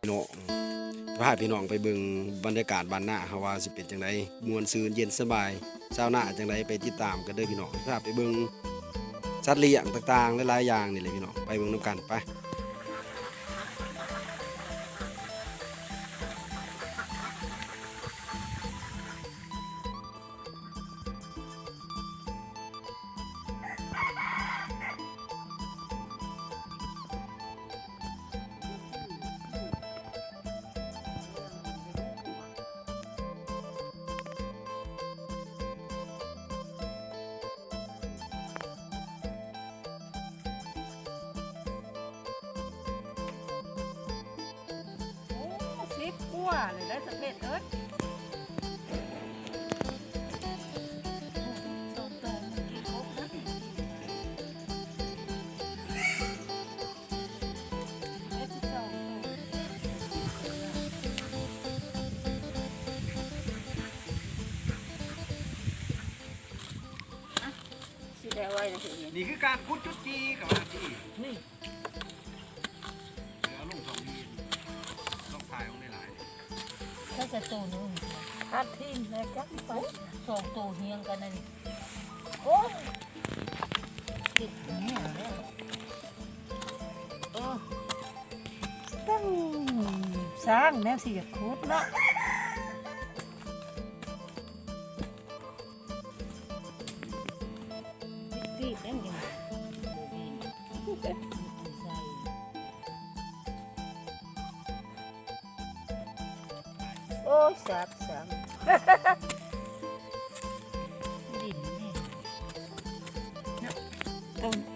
พี่น้องพาพี่น้องไปเบิ่งบรรยากาศบ้านหน้าเฮาว่าสิเป็นจังไดม่วนซื่นเย็นสบายชาวนาจังไดไปติดตามกันเด้อพี่น้องพาไปเบิ่งสัตว์เลี้ยงต่างๆหลายๆอย่างนี่แหละพี่น้องไปเบิ่งนำกันไป10 กว่าเลยได้สำเร็จเอ้ยสิได้ไว้นะสิ นี่คือการขุดจุดจีกับว่าที่ นี่ เหลือลง2มีต้องถ่ายลงหลาย ถ้าจะตัวนึงคัดทิ้งแล้วจักไป2ตัวเฮียงกันนั่นโอ้ยติดเนี่ยแล้วต้องสร้างแนวสิจะขุดเนาะตีดนั่นยังโอ้ยสับดินนี่เนาะต้น